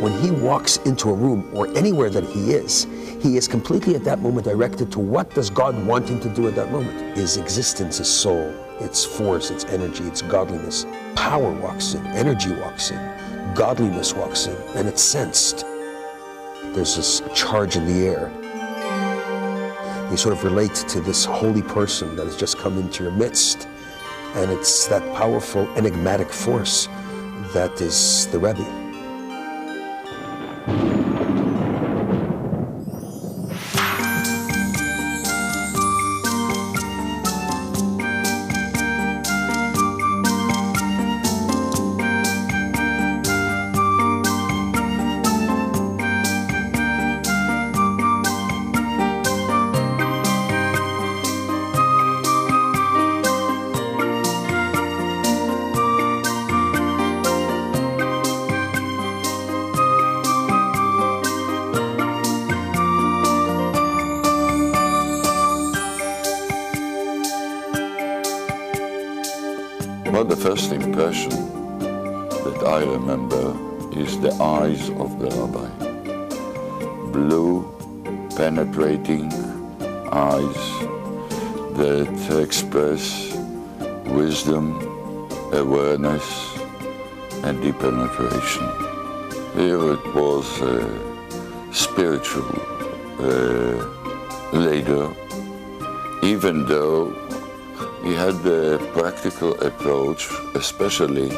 When he walks into a room or anywhere that he is completely at that moment directed to what does God want him to do at that moment. His existence, his soul, its force, its energy, its godliness. Power walks in, energy walks in, godliness walks in, and it's sensed. There's this charge in the air. You sort of relate to this holy person that has just come into your midst, and it's that powerful, enigmatic force that is the Rebbe. Well, the first impression that I remember is the eyes of the rabbi. Blue, penetrating eyes that express wisdom, awareness, and deep penetration. Here it was spiritual leader, even though he had the practical approach, especially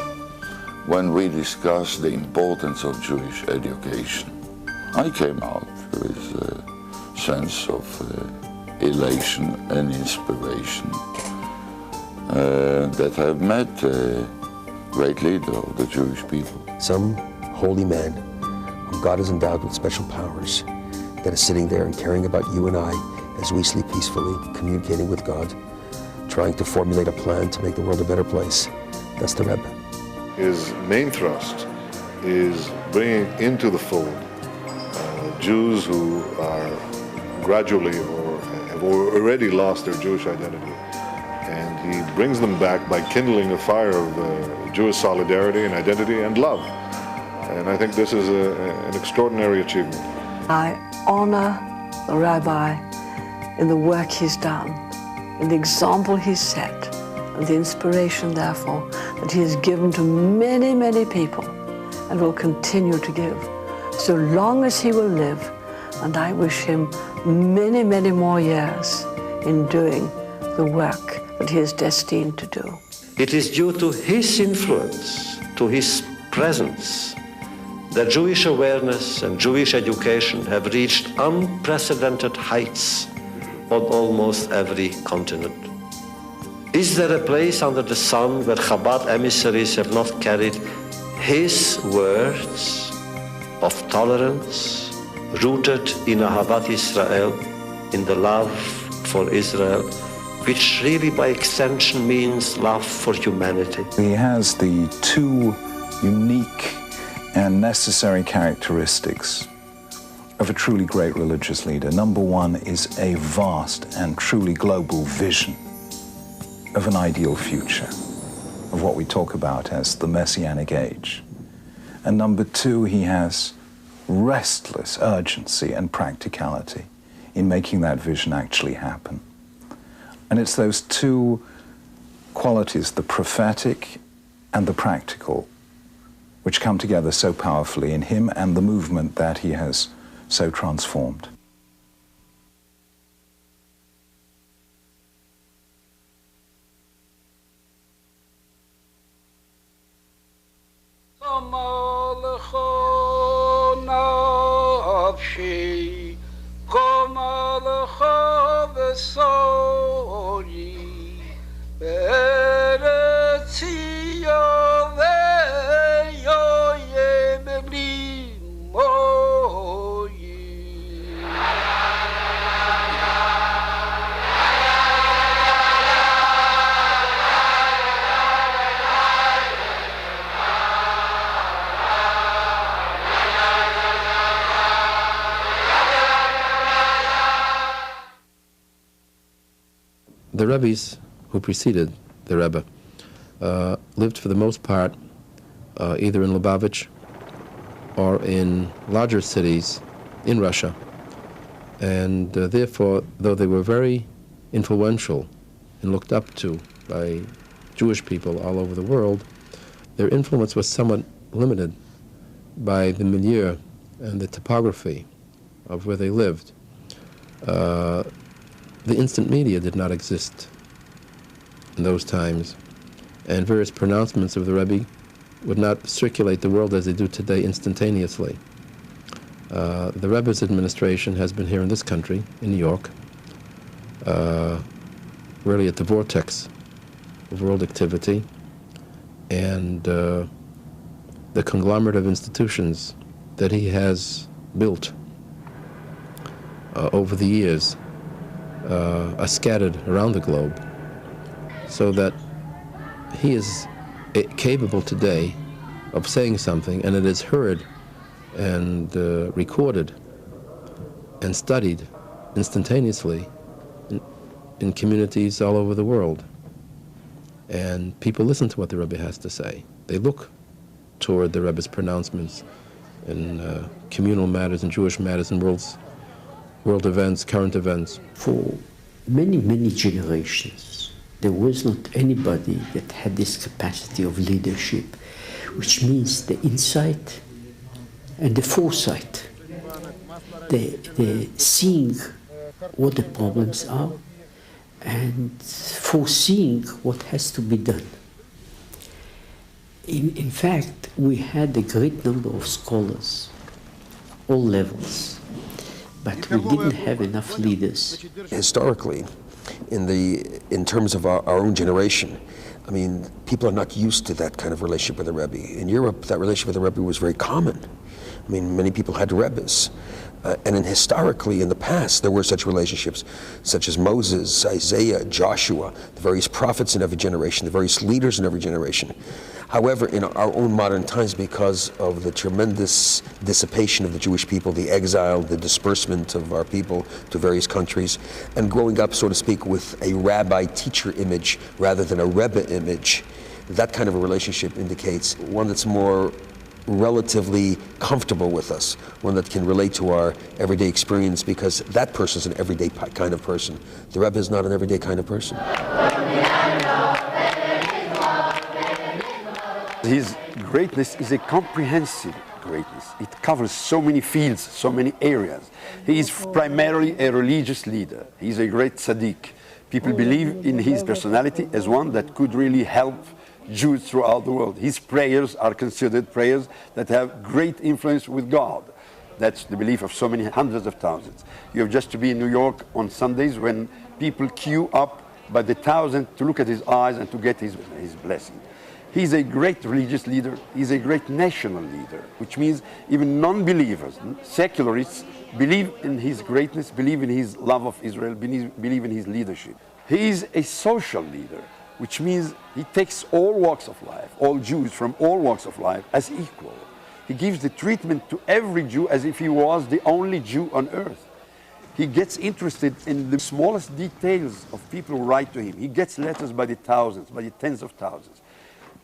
when we discussed the importance of Jewish education. I came out with a sense of elation and inspiration that I've met a great leader of the Jewish people. Some holy man whom God has endowed with special powers that is sitting there and caring about you and I as we sleep peacefully, communicating with God, trying to formulate a plan to make the world a better place. That's the Rebbe. His main thrust is bringing into the fold Jews who are gradually or have already lost their Jewish identity. And he brings them back by kindling a fire of Jewish solidarity and identity and love. And I think this is an extraordinary achievement. I honor the Rabbi in the work he's done, in the example he's set, and the inspiration, therefore, that he has given to many, many people and will continue to give so long as he will live. And I wish him many, many more years in doing the work that he is destined to do. It is due to his influence, to his presence, that Jewish awareness and Jewish education have reached unprecedented heights on almost every continent. Is there a place under the sun where Chabad emissaries have not carried his words of tolerance, rooted in Ahavat Israel, in the love for Israel, which really by extension means love for humanity? He has the two unique and necessary characteristics of a truly great religious leader. Number one is a vast and truly global vision of an ideal future, of what we talk about as the Messianic age. And number two, he has restless urgency and practicality in making that vision actually happen. And it's those two qualities, the prophetic and the practical, which come together so powerfully in him and the movement that he has so transformed. The Rebbes who preceded the Rebbe lived for the most part either in Lubavitch or in larger cities in Russia. And therefore, though they were very influential and looked up to by Jewish people all over the world, their influence was somewhat limited by the milieu and the topography of where they lived. The instant media did not exist in those times, and various pronouncements of the Rebbe would not circulate the world as they do today instantaneously. The Rebbe's administration has been here in this country, in New York, really at the vortex of world activity, and the conglomerate of institutions that he has built over the years are scattered around the globe, so that he is capable today of saying something, and it is heard and recorded and studied instantaneously in communities all over the world. And people listen to what the Rebbe has to say. They look toward the Rebbe's pronouncements in communal matters and Jewish matters and world events, current events. For many, many generations, there was not anybody that had this capacity of leadership, which means the insight and the foresight, the seeing what the problems are and foreseeing what has to be done. In fact, we had a great number of scholars, all levels, but we didn't have enough leaders. Historically, in terms of our own generation, I mean, people are not used to that kind of relationship with a Rebbe. In Europe, that relationship with a Rebbe was very common. I mean, many people had Rebbes. And historically, in the past, there were such relationships, such as Moses, Isaiah, Joshua, the various prophets in every generation, the various leaders in every generation. However, in our own modern times, because of the tremendous dissipation of the Jewish people, the exile, the disbursement of our people to various countries, and growing up, so to speak, with a rabbi-teacher image rather than a Rebbe image, that kind of a relationship indicates one that's more relatively comfortable with us, one that can relate to our everyday experience, because that person is an everyday kind of person. The Rebbe is not an everyday kind of person. His greatness is a comprehensive greatness. It covers so many fields, so many areas. He is primarily a religious leader. He's a great tzaddik. People believe in his personality as one that could really help Jews throughout the world. His prayers are considered prayers that have great influence with God. That's the belief of so many hundreds of thousands. You have just to be in New York on Sundays when people queue up by the thousand to look at his eyes and to get his blessing. He's a great religious leader. He's a great national leader, which means even non-believers, secularists, believe in his greatness, believe in his love of Israel, believe in his leadership. He is a social leader, which means he takes all walks of life, all Jews from all walks of life, as equal. He gives the treatment to every Jew as if he was the only Jew on earth. He gets interested in the smallest details of people who write to him. He gets letters by the thousands, by the tens of thousands.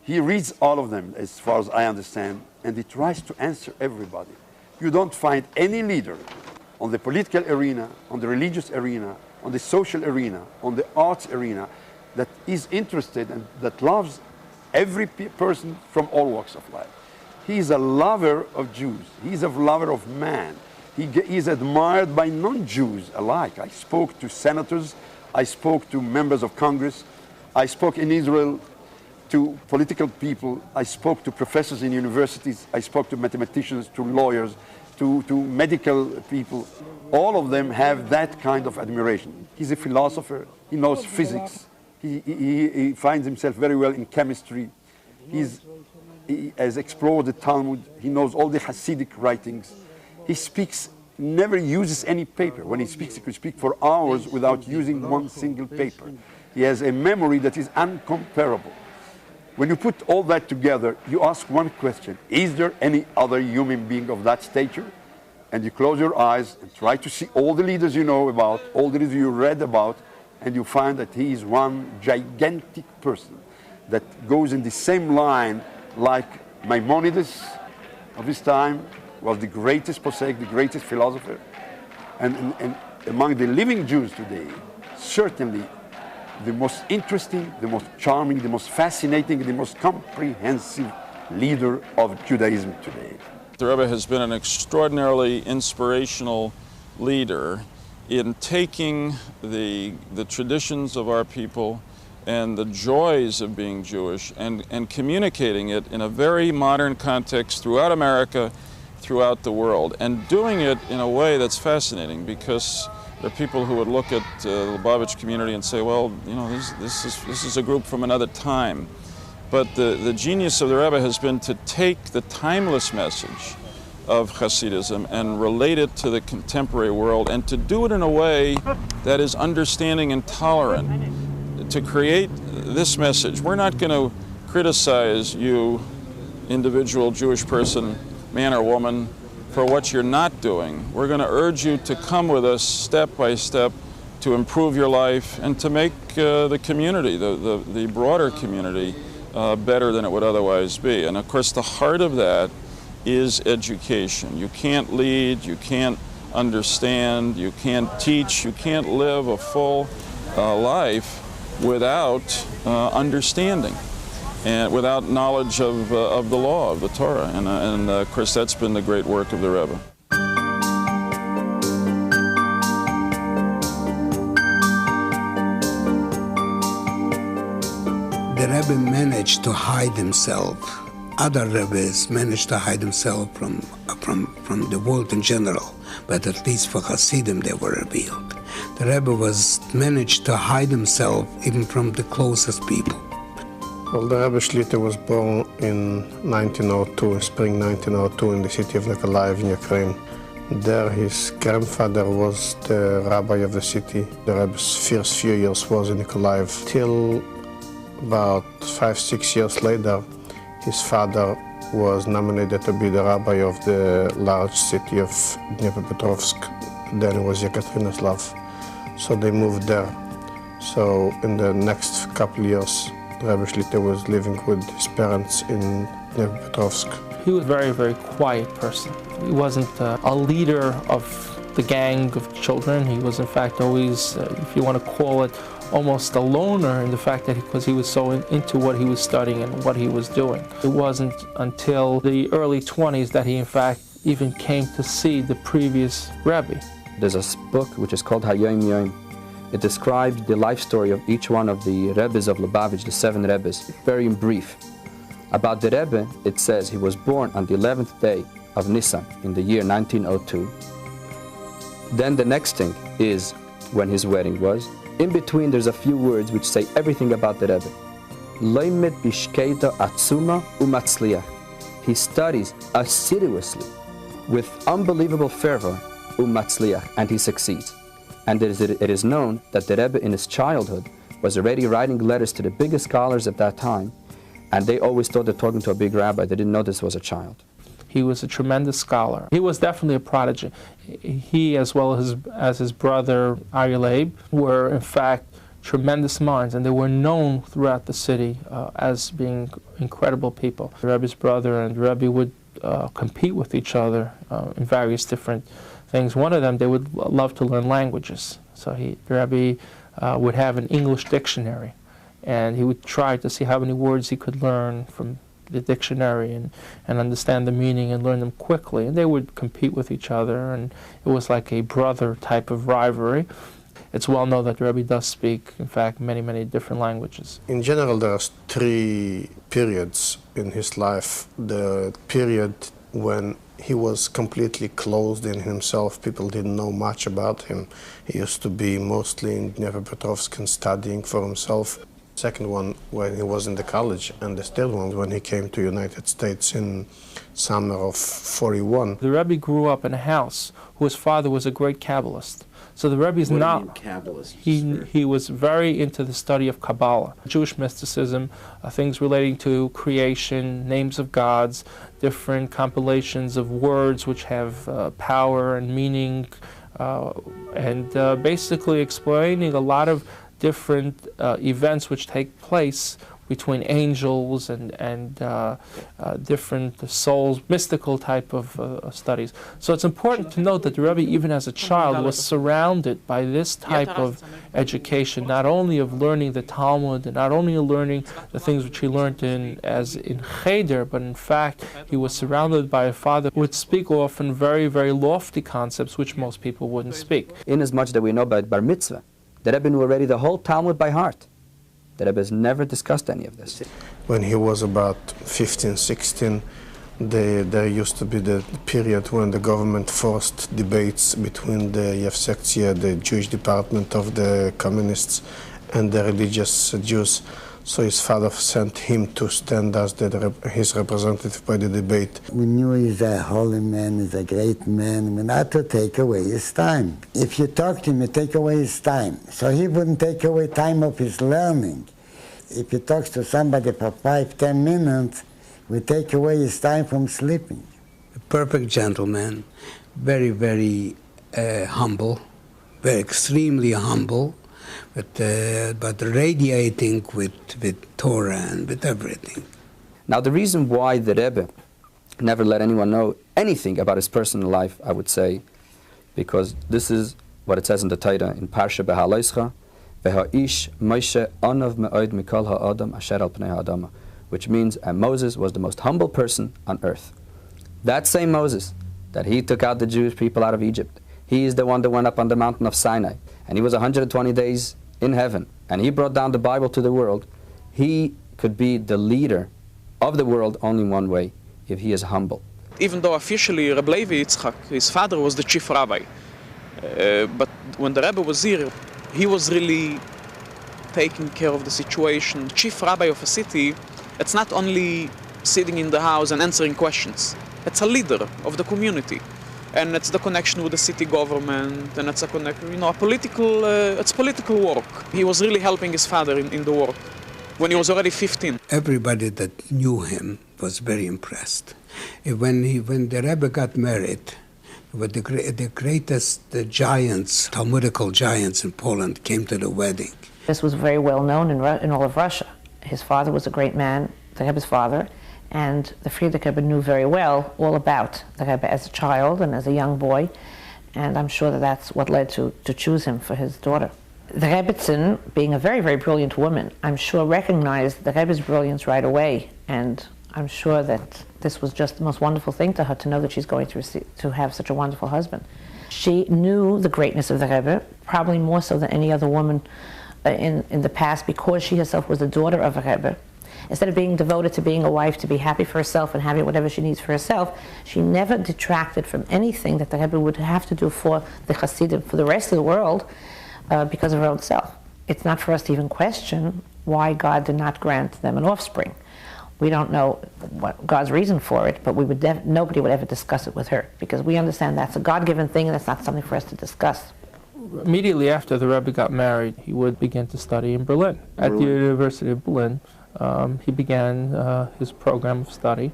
He reads all of them, as far as I understand, and he tries to answer everybody. You don't find any leader on the political arena, on the religious arena, on the social arena, on the arts arena, that is interested and that loves every person from all walks of life. He is a lover of Jews. He is a lover of man. He is admired by non-Jews alike. I spoke to senators. I spoke to members of Congress. I spoke in Israel to political people. I spoke to professors in universities. I spoke to mathematicians, to lawyers, to medical people. All of them have that kind of admiration. He's a philosopher. He knows physics. He finds himself very well in chemistry. He has explored the Talmud. He knows all the Hasidic writings. He speaks, never uses any paper. When he speaks, he could speak for hours without using one single paper. He has a memory that is uncomparable. When you put all that together, you ask one question: is there any other human being of that stature? And you close your eyes and try to see all the leaders you know about, all the leaders you read about, and you find that he is one gigantic person that goes in the same line like Maimonides of his time, was the greatest posek, the greatest philosopher. And among the living Jews today, certainly the most interesting, the most charming, the most fascinating, the most comprehensive leader of Judaism today. The Rebbe has been an extraordinarily inspirational leader in taking the traditions of our people and the joys of being Jewish and communicating it in a very modern context throughout America, throughout the world, and doing it in a way that's fascinating, because there are people who would look at the Lubavitch community and say, well, you know, this is a group from another time. But the genius of the Rebbe has been to take the timeless message of Hasidism and relate it to the contemporary world, and to do it in a way that is understanding and tolerant. To create this message, we're not going to criticize you, individual Jewish person, man or woman, for what you're not doing. We're going to urge you to come with us step by step to improve your life and to make the community, the broader community, better than it would otherwise be. And of course, the heart of that is education. You can't lead, you can't understand, you can't teach, you can't live a full life without understanding and without knowledge of the law, of the Torah. And of course, that's been the great work of the Rebbe. The Rebbe managed to hide himself. Other Rebbes managed to hide themselves from the world in general, but at least for Hasidim they were revealed. The Rebbe managed to hide himself even from the closest people. Well, the Rebbe Shlita was born in 1902, in spring 1902, in the city of Nikolaev in Ukraine. There his grandfather was the rabbi of the city. The Rebbe's first few years was in Nikolaev. Till about 5-6 years later, his father was nominated to be the rabbi of the large city of Dnipropetrovsk. Then it was Yekaterinoslav. So they moved there. So in the next couple of years, Rebbe Shlita was living with his parents in Dnipropetrovsk. He was a very, very quiet person. He wasn't a leader of the gang of children. He was, in fact, always, if you want to call it, almost a loner in the fact that because he was so into what he was studying and what he was doing. It wasn't until the early 20s that he, in fact, even came to see the previous Rebbe. There's a book which is called Hayom Yom. It describes the life story of each one of the Rebbes of Lubavitch, the 7 Rebbes, very in brief. About the Rebbe, it says he was born on the 11th day of Nissan in the year 1902. Then the next thing is when his wedding was. In between, there's a few words which say everything about the Rebbe. Loimet bishkeita atzuma umatzliach. He studies assiduously with unbelievable fervor umatzliach, and he succeeds. And it is known that the Rebbe in his childhood was already writing letters to the biggest scholars at that time, and they always thought they're talking to a big rabbi. They didn't know this was a child. He was a tremendous scholar. He was definitely a prodigy. He, as well as his brother Aryeh, were in fact tremendous minds, and they were known throughout the city as being incredible people. The Rebbe's brother and the Rebbe would compete with each other in various different things. One of them, they would love to learn languages. So the Rebbe would have an English dictionary, and he would try to see how many words he could learn from the dictionary and understand the meaning and learn them quickly. And they would compete with each other, and it was like a brother type of rivalry. It's well known that the Rebbe does speak, in fact, many, many different languages. In general, there are 3 periods in his life. The period when he was completely closed in himself, people didn't know much about him. He used to be mostly in Dnipropetrovsk and studying for himself. Second one, when he was in the college, and the third one, when he came to United States in summer of 41. The Rebbe grew up in a house whose father was a great Kabbalist. So the Rebbe is not Kabbalist. He was very into the study of Kabbalah, Jewish mysticism, things relating to creation, names of gods, different compilations of words which have power and meaning, and basically explaining a lot of different events which take place between angels and different souls, mystical type of studies. So it's important to note that the Rebbe, even as a child, was surrounded by this type of education, not only of learning the Talmud, and not only of learning the things which he learned in Cheder, but in fact he was surrounded by a father who would speak often very, very lofty concepts which most people wouldn't speak. Inasmuch that we know about Bar Mitzvah, the Rebbe knew already the whole Talmud by heart. The Rebbe has never discussed any of this. When he was about 15, 16, there used to be the period when the government forced debates between the Yevsektia, the Jewish department of the communists, and the religious Jews. So his father sent him to stand as his representative by the debate. We knew he's a holy man, he's a great man, but not to take away his time. If you talk to him, you take away his time. So he wouldn't take away time of his learning. If he talks to somebody for 5-10 minutes, we take away his time from sleeping. A perfect gentleman, very, very humble, very extremely humble, but radiating with Torah and with everything. Now the reason why the Rebbe never let anyone know anything about his personal life, I would say, because this is what it says in the Torah in Parsha Behaloischa, V'ha'ish Moshe Anav Me'od Mikol Ha'adam Asher Al Pnei Ha'adama, which means Moses was the most humble person on earth. That same Moses, that he took out the Jewish people out of Egypt, he is the one that went up on the mountain of Sinai, and he was 120 days in heaven, and he brought down the Bible to the world. He could be the leader of the world only one way, if he is humble. Even though officially Reb Levi Yitzchak, his father, was the chief rabbi, but when the Rebbe was here, he was really taking care of the situation. Chief rabbi of a city, it's not only sitting in the house and answering questions. It's a leader of the community. And it's the connection with the city government, and it's a connection, a political, it's political work. He was really helping his father in the work when he was already 15. Everybody that knew him was very impressed. When the Rebbe got married, the greatest giants, Talmudical giants in Poland, came to the wedding. This was very well known in all of Russia. His father was a great man, the Rebbe's father, and the Frierdiker Rebbe knew very well all about the Rebbe as a child and as a young boy, and I'm sure that that's what led to choose him for his daughter. The Rebbetzin, being a very, very brilliant woman, I'm sure recognized the Rebbe's brilliance right away, and I'm sure that this was just the most wonderful thing to her to know that she's going to have such a wonderful husband. She knew the greatness of the Rebbe, probably more so than any other woman in the past, because she herself was the daughter of a Rebbe. Instead of being devoted to being a wife, to be happy for herself and having whatever she needs for herself, she never detracted from anything that the Rebbe would have to do for the Hasidim, for the rest of the world, because of her own self. It's not for us to even question why God did not grant them an offspring. We don't know what God's reason for it, but nobody would ever discuss it with her, because we understand that's a God-given thing and that's not something for us to discuss. Immediately after the Rebbe got married, he would begin to study in Berlin. At the University of Berlin, he began his program of study.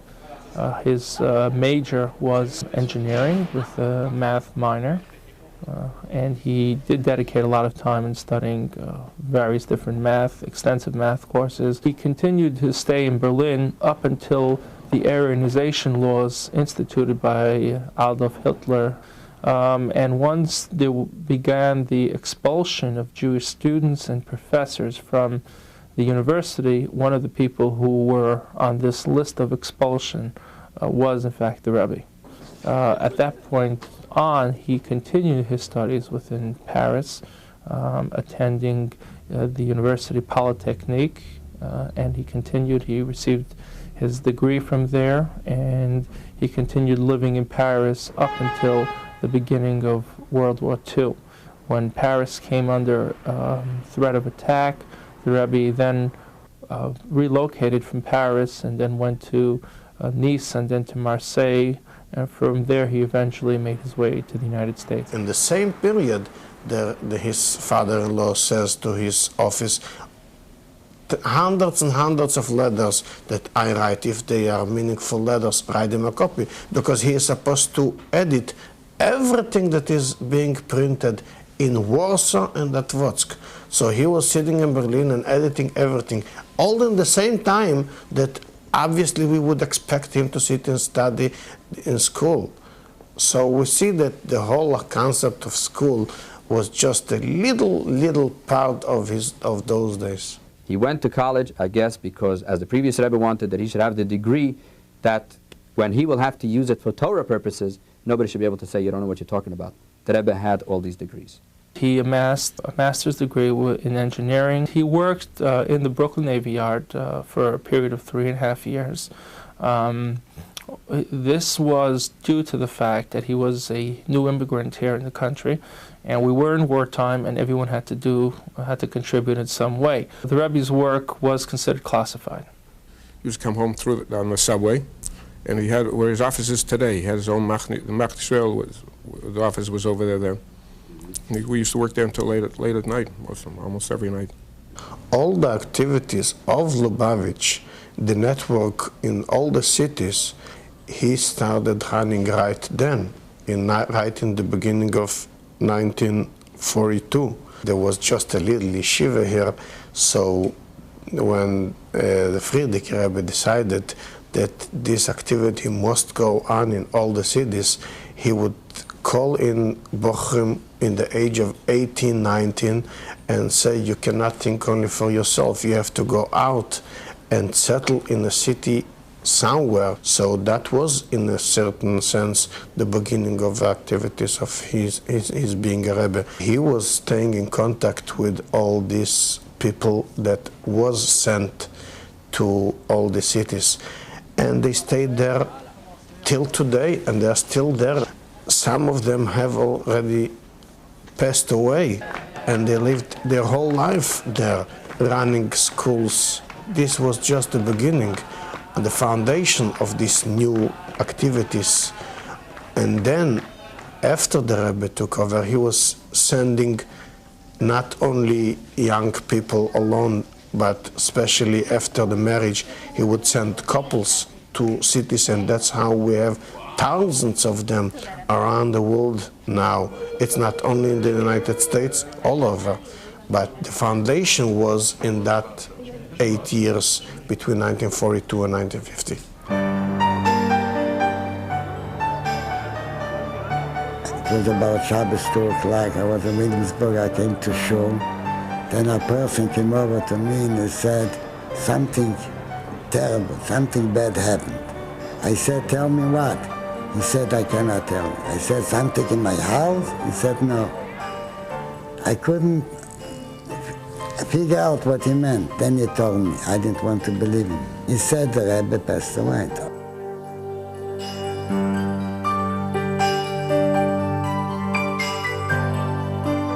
His major was engineering with a math minor, and he did dedicate a lot of time in studying various different extensive math courses. He continued his stay in Berlin up until the Aryanization laws instituted by Adolf Hitler. And once there began the expulsion of Jewish students and professors from the university, one of the people who were on this list of expulsion was, in fact, the Rebbe. At that point on, he continued his studies within Paris, attending the University Polytechnique, and he received his degree from there, and he continued living in Paris up until the beginning of World War II. When Paris came under threat of attack, the Rebbe then relocated from Paris and then went to Nice and then to Marseille, and from there he eventually made his way to the United States. In the same period, his father-in-law says to his office, hundreds and hundreds of letters that I write, if they are meaningful letters, write him a copy, because he is supposed to edit everything that is being printed in Warsaw and at Wotsk. So he was sitting in Berlin and editing everything, all in the same time that obviously we would expect him to sit and study in school. So we see that the whole concept of school was just a little part of those days. He went to college, I guess, because as the previous Rebbe wanted that he should have the degree that when he will have to use it for Torah purposes, nobody should be able to say, you don't know what you're talking about. The Rebbe had all these degrees. He amassed a master's degree in engineering. He worked in the Brooklyn Navy Yard for a period of 3.5 years. This was due to the fact that he was a new immigrant here in the country, and we were in wartime, and everyone had to contribute in some way. The Rebbe's work was considered classified. He used to come home on the subway, and he had where his office is today. He had his own the Machne the office was over there then. And we used to work there until late at night, almost every night. All the activities of Lubavitch, the network in all the cities, he started running right then, right in the beginning of 1942. There was just a little yeshiva here, so when the Frierdiker Rebbe decided that this activity must go on in all the cities, he would call in Bochum in the age of 18, 19 and say, you cannot think only for yourself, you have to go out and settle in a city somewhere. So that was, in a certain sense, the beginning of the activities of his being a Rebbe. He was staying in contact with all these people that was sent to all the cities. And they stayed there till today, and they're still there. Some of them have already passed away, and they lived their whole life there, running schools. This was just the beginning, and the foundation of these new activities. And then, after the Rebbe took over, he was sending not only young people alone, but especially after the marriage, he would send couples to cities, and that's how we have thousands of them around the world now. It's not only in the United States, all over. But the foundation was in that 8 years between 1942 and 1950. It was about Shabbos 2 o'clock. I was in Williamsburg. I came to shul. Then a person came over to me and he said, something terrible, something bad happened. I said, tell me what? He said, I cannot tell you. I said, something in my house? He said, no. I couldn't figure out what he meant. Then he told me. I didn't want to believe him. He said the Rebbe passed away.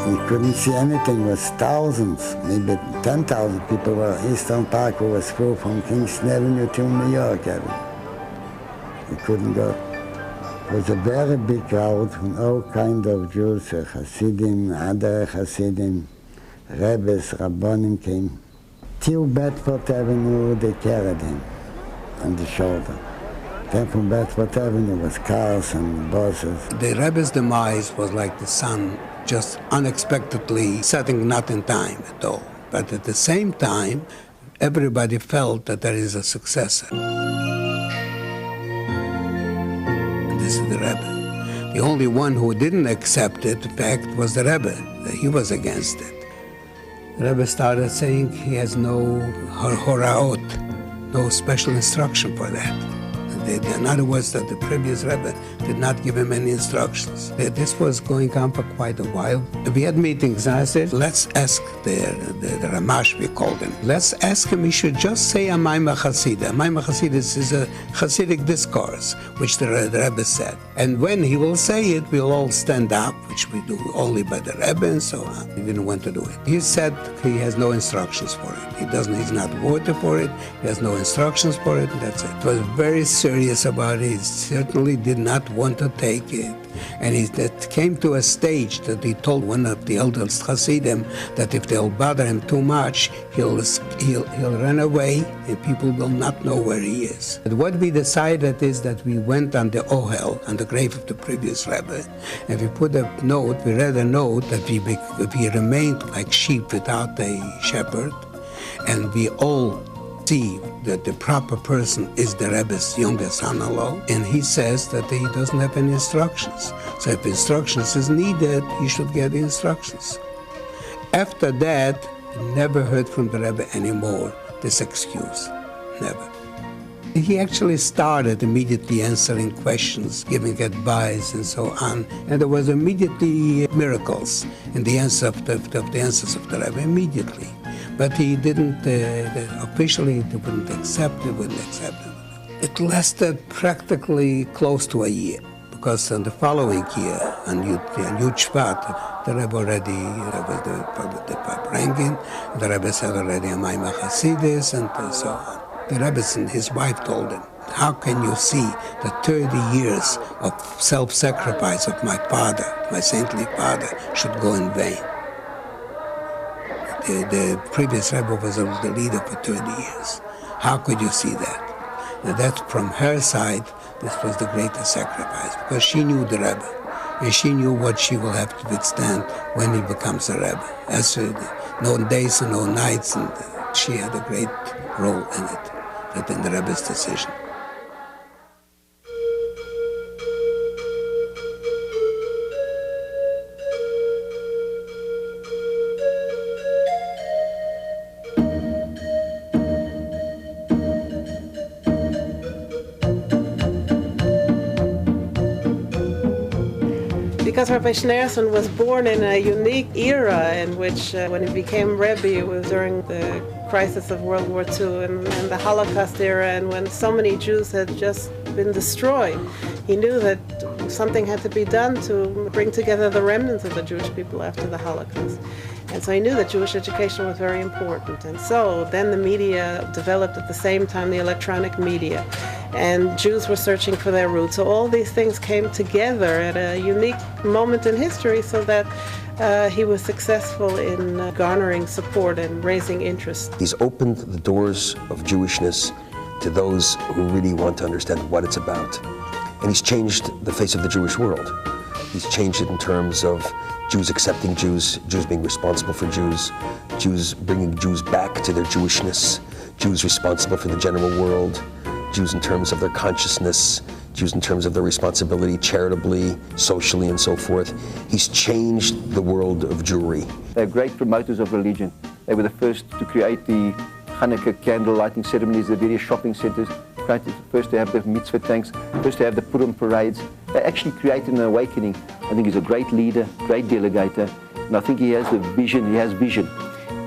We couldn't see anything. It was thousands, maybe 10,000 people were Eastern Park was full from Kingston Avenue to New York Avenue. We couldn't go. It was a very big crowd from all kinds of Jews, Hasidim, other Hasidim, Rebbes, Rabbonim came. Till Bedford Avenue, they carried him on the shoulder. Then from Bedford Avenue was cars and buses. The Rebbe's demise was like the sun just unexpectedly setting not in time at all. But at the same time, everybody felt that there is a successor. This is the Rebbe. The only one who didn't accept it, in fact, was the Rebbe. He was against it. The Rebbe started saying he has no horaot, no special instruction for that. In other words, that the previous Rebbe did not give him any instructions. This was going on for quite a while. We had meetings, and I said, let's ask the Ramash, we called him. Let's ask him, he should just say a Maimah Hasidah. Maimah Hasidah is a Hasidic discourse, which the Rebbe said. And when he will say it, we'll all stand up, which we do only by the Rebbe and so on. He didn't want to do it. He said he has no instructions for it. He's not voted for it. He has no instructions for it, and that's it. It was very serious about it. He certainly did not want to take it. And it came to a stage that he told one of the eldest Hasidim that if they'll bother him too much, he'll run away and people will not know where he is. But what we decided is that we went on the Ohel, on the grave of the previous Rebbe, and we put a note, we read a note that we remained like sheep without a shepherd, and we all see that the proper person is the Rebbe's youngest son-in-law, and he says that he doesn't have any instructions. So if instructions is needed, he should get the instructions. After that, never heard from the Rebbe anymore this excuse, never. He actually started immediately answering questions, giving advice and so on, and there was immediately miracles in the answer of the answers of the Rebbe, immediately. But he didn't, officially, they wouldn't accept it. It lasted practically close to a year, because in the following year, on Yud Shvat, the Rebbe already was the Pabrengin, the Rebbe said already a Maimach Hasidis, and so on. The Rebbe and his wife told him, how can you see that 30 years of self-sacrifice of my father, my saintly father, should go in vain? The previous Rebbe was the leader for 30 years. How could you see that? Now that from her side, this was the greatest sacrifice, because she knew the Rebbe, and she knew what she will have to withstand when he becomes a Rebbe. As no days and no nights, and she had a great role in it, in the Rebbe's decision. Because Rabbi Schneerson was born in a unique era in which, when he became Rebbe, it was during the crisis of World War II and the Holocaust era, and when so many Jews had just been destroyed. He knew that something had to be done to bring together the remnants of the Jewish people after the Holocaust. And so he knew that Jewish education was very important. And so then the media developed at the same time, the electronic media. And Jews were searching for their roots. So all these things came together at a unique moment in history so that he was successful in garnering support and raising interest. He's opened the doors of Jewishness to those who really want to understand what it's about. And he's changed the face of the Jewish world. He's changed it in terms of Jews accepting Jews, Jews being responsible for Jews, Jews bringing Jews back to their Jewishness, Jews responsible for the general world, Jews in terms of their consciousness, Jews in terms of their responsibility charitably, socially, and so forth. He's changed the world of Jewry. They're great promoters of religion. They were the first to create the Hanukkah candle lighting ceremonies, the various shopping centers, first to have the mitzvah tanks, first to have the Purim parades. They actually created an awakening. I think he's a great leader, great delegator, and I think he has the vision, he has vision.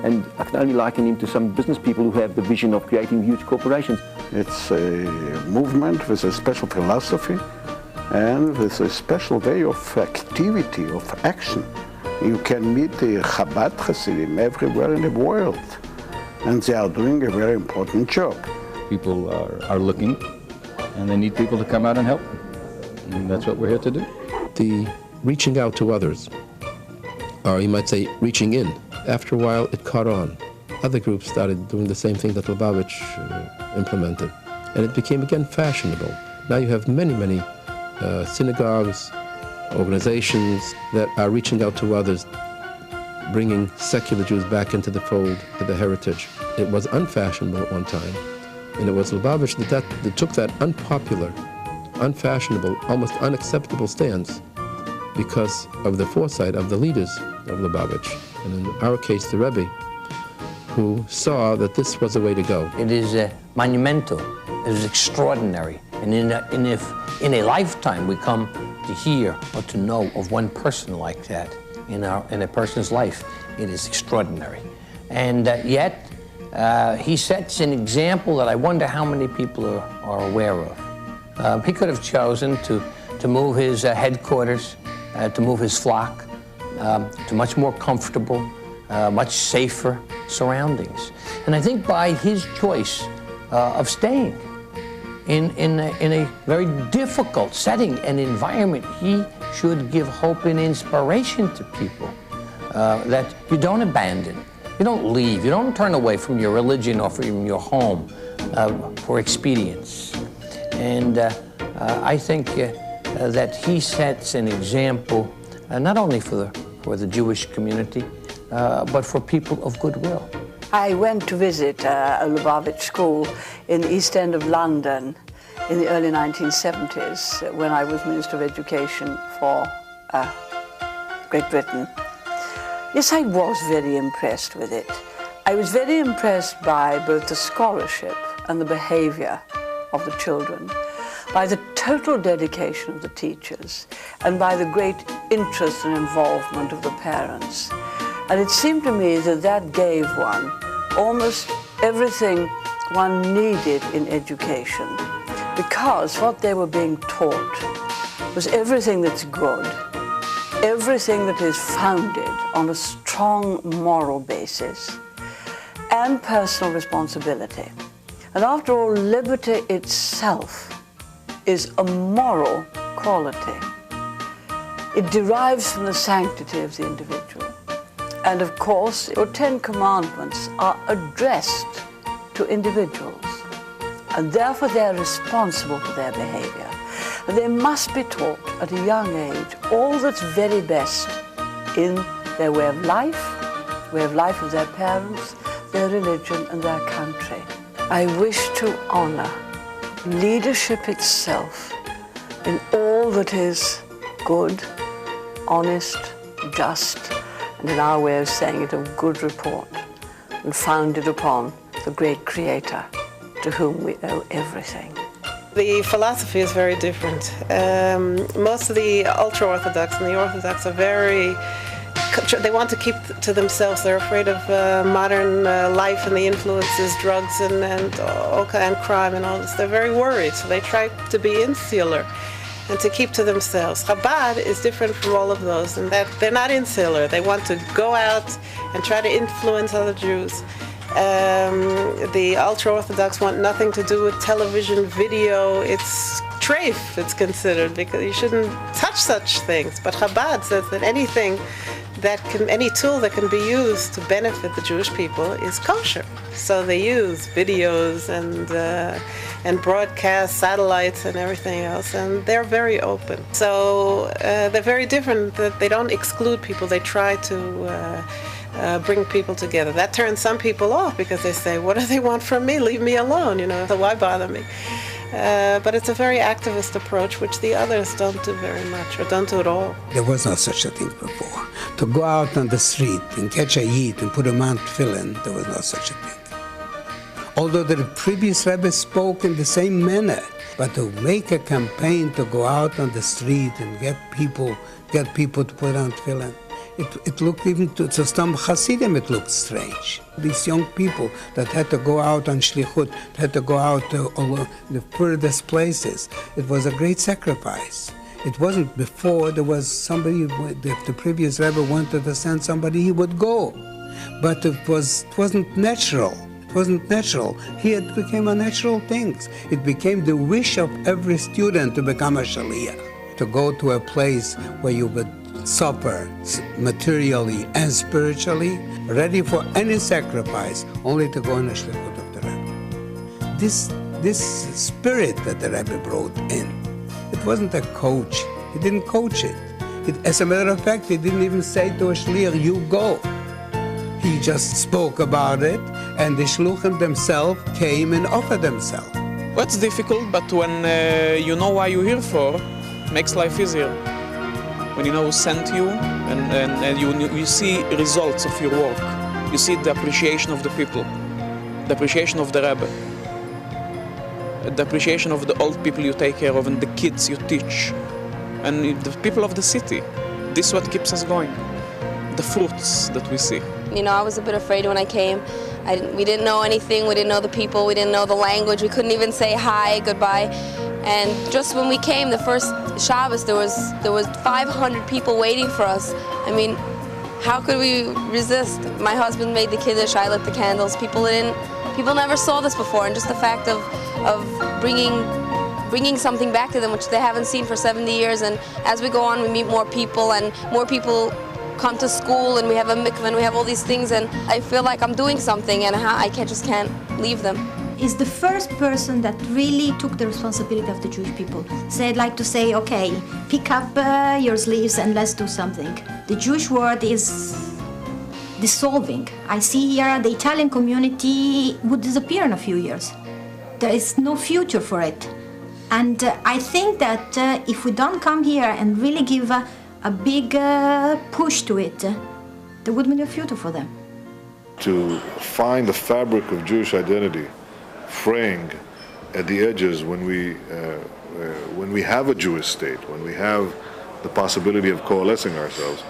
And I can only liken him to some business people who have the vision of creating huge corporations. It's a movement with a special philosophy and with a special way of activity, of action. You can meet the Chabad Hasidim everywhere in the world, and they are doing a very important job. People are looking, and they need people to come out and help them. And that's what we're here to do. The reaching out to others, or you might say reaching in, after a while it caught on. Other groups started doing the same thing that Lubavitch implemented. And it became again fashionable. Now you have many, many synagogues, organizations that are reaching out to others, bringing secular Jews back into the fold, to the heritage. It was unfashionable at one time. And it was Lubavitch that took that unpopular, unfashionable, almost unacceptable stance because of the foresight of the leaders of Lubavitch, and in our case the Rebbe, who saw that this was the way to go. It is monumental, it is extraordinary, and if in a lifetime we come to hear or to know of one person like that in a person's life, it is extraordinary. And yet, he sets an example that I wonder how many people are aware of. He could have chosen to move his headquarters, to move his flock to much more comfortable, much safer surroundings. And I think by his choice of staying in a very difficult setting and environment, he should give hope and inspiration to people that you don't abandon, you don't leave, you don't turn away from your religion or from your home for expedience. And I think that he sets an example not only for the Jewish community, but for people of goodwill. I went to visit a Lubavitch school in the East End of London in the early 1970s when I was Minister of Education for Great Britain. Yes, I was very impressed with it. I was very impressed by both the scholarship and the behavior of the children, by the total dedication of the teachers, and by the great interest and involvement of the parents. And it seemed to me that that gave one almost everything one needed in education, because what they were being taught was everything that's good, everything that is founded on a strong moral basis, and personal responsibility. And after all, liberty itself is a moral quality. It derives from the sanctity of the individual. And of course, your 10 Commandments are addressed to individuals, and therefore they're responsible for their behavior. And they must be taught at a young age all that's very best in their way of life of their parents, their religion, and their country. I wish to honor leadership itself in all that is good, honest, just, and in our way of saying it, of good report, and founded upon the great Creator to whom we owe everything. The philosophy is very different. Most of the ultra-Orthodox and the Orthodox are they want to keep to themselves. They're afraid of modern life and the influences, drugs and crime and all this. They're very worried, so they try to be insular and to keep to themselves. Chabad is different from all of those, in that they're not insular. They want to go out and try to influence other Jews. The ultra-Orthodox want nothing to do with television, video. It's treif, it's considered, because you shouldn't touch such things. But Chabad says that any tool that can be used to benefit the Jewish people is kosher. So they use videos and broadcast satellites and everything else, and they're very open. So they're very different. That they don't exclude people. They try to bring people together. That turns some people off because they say, "What do they want from me? Leave me alone. So why bother me?" But it's a very activist approach, which the others don't do very much, or don't do at all. There was no such a thing before. To go out on the street and catch a Yid and put him on tefillin, there was no such a thing. Although the previous Rebbe spoke in the same manner, but to make a campaign to go out on the street and get people to put on tefillin, it looked, even to some Hasidim, it looked strange. These young people that had to go out on shlichut, had to go out to all the furthest places, it was a great sacrifice. It wasn't before there was somebody, if the previous Rebbe wanted to send somebody, he would go. But it wasn't natural. It wasn't natural. Here it became a natural thing. It became the wish of every student to become a shaliach, to go to a place where you would suffer materially and spiritually, ready for any sacrifice, only to go in the shlichut of the Rebbe. This spirit that the Rebbe brought in, it wasn't a coach. He didn't coach it. As a matter of fact, he didn't even say to a shliach, "You go." He just spoke about it, and the shluchim themselves came and offered themselves. What's difficult, but when you know why you're here for, makes life easier. When you know who sent you, and you see results of your work. You see the appreciation of the people, the appreciation of the Rebbe, the appreciation of the old people you take care of and the kids you teach, and the people of the city. This is what keeps us going, the fruits that we see. I was a bit afraid when I came. We didn't know anything, we didn't know the people, we didn't know the language, we couldn't even say hi, goodbye. And just when we came, the first Shabbos, there was 500 people waiting for us. how could we resist? My husband made the kiddush, I lit the candles. People never saw this before, and just the fact of bringing something back to them which they haven't seen for 70 years. And as we go on, we meet more people, and more people come to school, and we have a mikveh, and we have all these things, and I feel like I'm doing something, and I just can't leave them. Is the first person that really took the responsibility of the Jewish people. So I'd like to say, okay, pick up your sleeves and let's do something. The Jewish world is dissolving. I see here the Italian community would disappear in a few years. There is no future for it. And I think that if we don't come here and really give a big push to it, there would be no future for them. To find the fabric of Jewish identity fraying at the edges when we have a Jewish state, when we have the possibility of coalescing ourselves,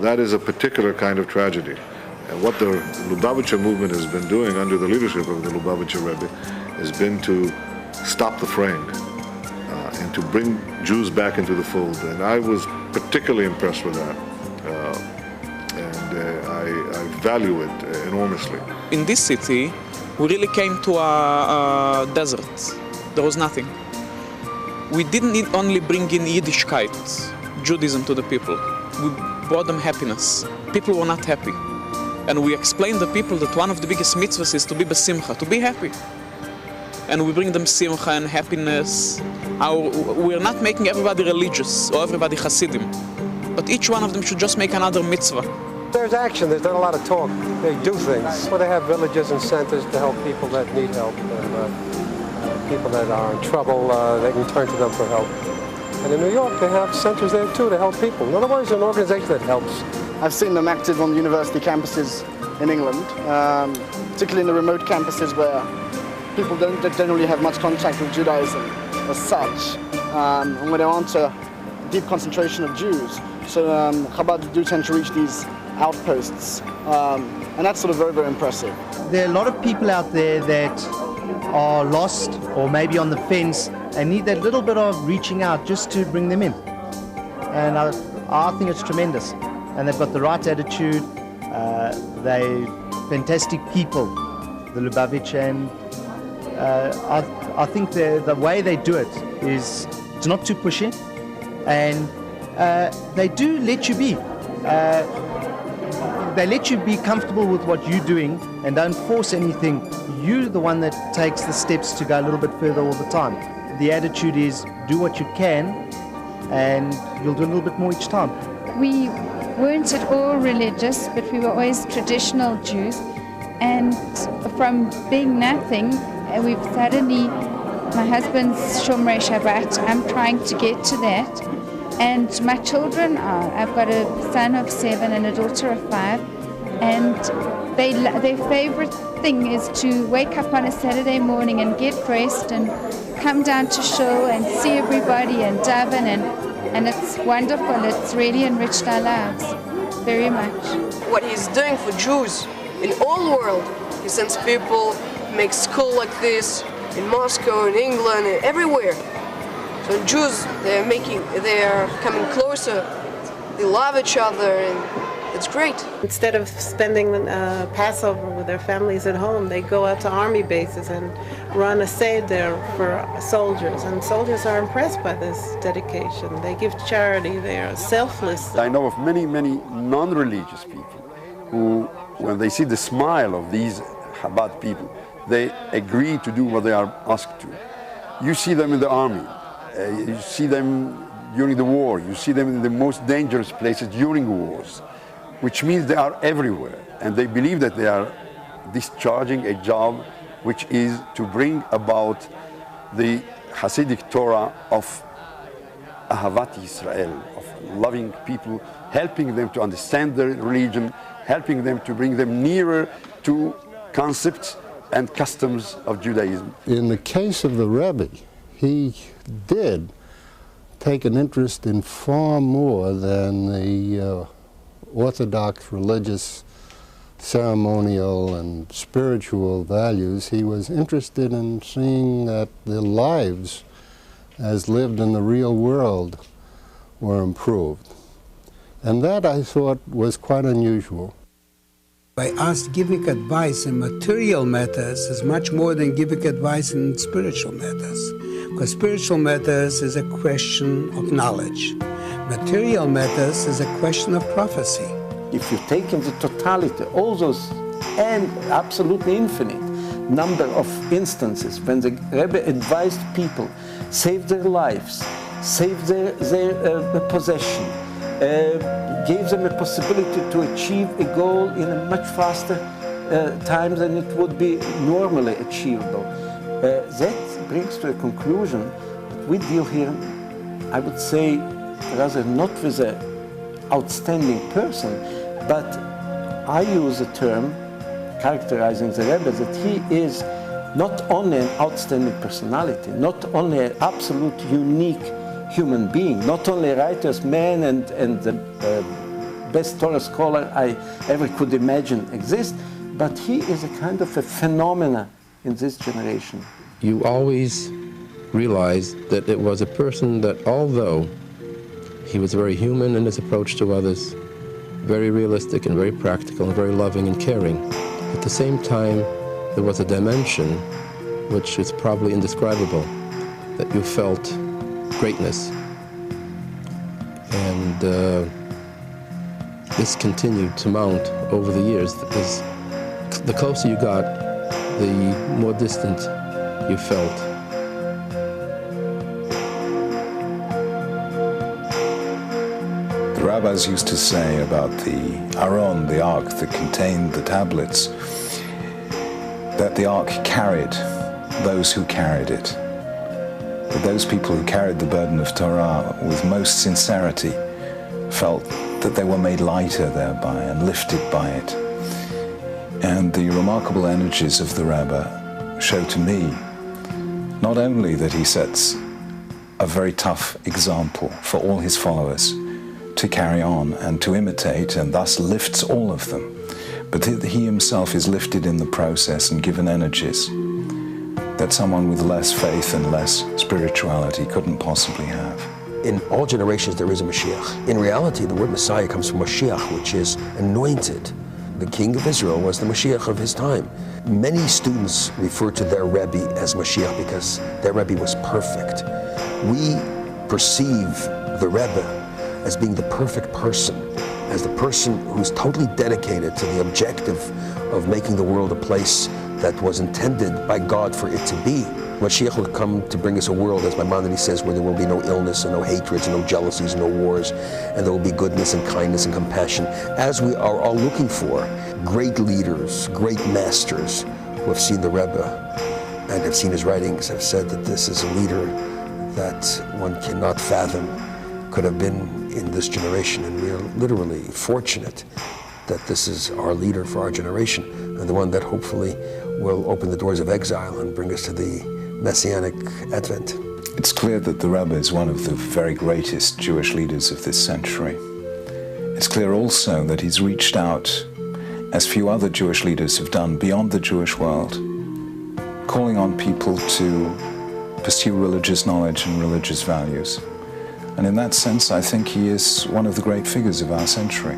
that is a particular kind of tragedy. And what the Lubavitcher movement has been doing under the leadership of the Lubavitcher Rebbe has been to stop the fraying and to bring Jews back into the fold. And I was particularly impressed with that. I value it enormously. In this city, we really came to a desert. There was nothing. We didn't only bring in Yiddishkeit, Judaism, to the people. We brought them happiness. People were not happy. And we explained to the people that one of the biggest mitzvahs is to be besimcha, to be happy. And we bring them simcha and happiness. We're not making everybody religious or everybody Hasidim, but each one of them should just make another mitzvah. There's action, there's not a lot of talk. They do things. Well, they have villages and centers to help people that need help, and people that are in trouble, they can turn to them for help. And in New York, they have centers there too to help people. In other words, an organization that helps. I've seen them active on university campuses in England, particularly in the remote campuses where people don't generally have much contact with Judaism as such, and where there aren't a deep concentration of Jews. So Chabad do tend to reach these outposts, and that's sort of very, very impressive. There are a lot of people out there that are lost or maybe on the fence and need that little bit of reaching out just to bring them in. And I think it's tremendous. And they've got the right attitude, they're fantastic people, the Lubavitch, and I think the way they do it is it's not too pushy, and they do let you be. They let you be comfortable with what you're doing and don't force anything. You're the one that takes the steps to go a little bit further all the time. The attitude is do what you can and you'll do a little bit more each time. We weren't at all religious, but we were always traditional Jews. And from being nothing, we've suddenly, my husband's Shomrei Shabbat, I'm trying to get to that. And my children are. I've got a son of 7 and a daughter of 5. And their favorite thing is to wake up on a Saturday morning and get dressed and come down to shul and see everybody and daven, and it's wonderful. It's really enriched our lives very much. What he's doing for Jews in all the world, he sends people, makes school like this in Moscow, in England, everywhere. So Jews, they're coming closer. They love each other, and it's great. Instead of spending Passover with their families at home, they go out to army bases and run a seder for soldiers. And soldiers are impressed by this dedication. They give charity, they are selfless. I know of many, many non-religious people who, when they see the smile of these Chabad people, they agree to do what they are asked to. You see them in the army. You see them during the war. You see them in the most dangerous places during wars, which means they are everywhere. And they believe that they are discharging a job which is to bring about the Hasidic Torah of Ahavat Yisrael, of loving people, helping them to understand their religion, helping them to bring them nearer to concepts and customs of Judaism. In the case of the Rebbe, he did take an interest in far more than the Orthodox religious, ceremonial and spiritual values. He was interested in seeing that the lives as lived in the real world were improved. And that I thought was quite unusual. By us giving advice in material matters is much more than giving advice in spiritual matters. Because spiritual matters is a question of knowledge. Material matters is a question of prophecy. If you take in the totality all those and absolutely infinite number of instances when the Rebbe advised people, save their lives, save their possession, gave them a possibility to achieve a goal in a much faster time than it would be normally achievable. That brings to a conclusion that we deal here, I would say, rather not with an outstanding person, but I use the term characterizing the Rebbe that he is not only an outstanding personality, not only an absolute unique human being, not only a righteous man and the best Torah scholar I ever could imagine exist, but he is a kind of a phenomena in this generation. You always realized that it was a person that, although he was very human in his approach to others, very realistic and very practical and very loving and caring, at the same time there was a dimension which is probably indescribable, that you felt greatness. And this continued to mount over the years, because the closer you got, the more distant you felt. The rabbis used to say about the Aron, the ark that contained the tablets, that the ark carried those who carried it. That those people who carried the burden of Torah with most sincerity felt that they were made lighter thereby and lifted by it. And the remarkable energies of the Rebbe show to me not only that he sets a very tough example for all his followers to carry on and to imitate, and thus lifts all of them, but that he himself is lifted in the process and given energies that someone with less faith and less spirituality couldn't possibly have. In all generations there is a Mashiach. In reality, the word Messiah comes from Mashiach, which is anointed. The king of Israel was the Mashiach of his time. Many students refer to their Rebbe as Mashiach because their Rebbe was perfect. We perceive the Rebbe as being the perfect person, as the person who's totally dedicated to the objective of making the world a place that was intended by God for it to be. Mashiach will come to bring us a world, as my Mandel says, where there will be no illness and no hatreds and no jealousies and no wars, and there will be goodness and kindness and compassion, as we are all looking for. Great leaders, great masters who have seen the Rebbe and have seen his writings have said that this is a leader that one cannot fathom could have been in this generation, and we are literally fortunate that this is our leader for our generation, and the one that hopefully will open the doors of exile and bring us to the Messianic Advent. It's clear that the Rebbe is one of the very greatest Jewish leaders of this century. It's clear also that he's reached out, as few other Jewish leaders have done, beyond the Jewish world, calling on people to pursue religious knowledge and religious values. And in that sense, I think he is one of the great figures of our century.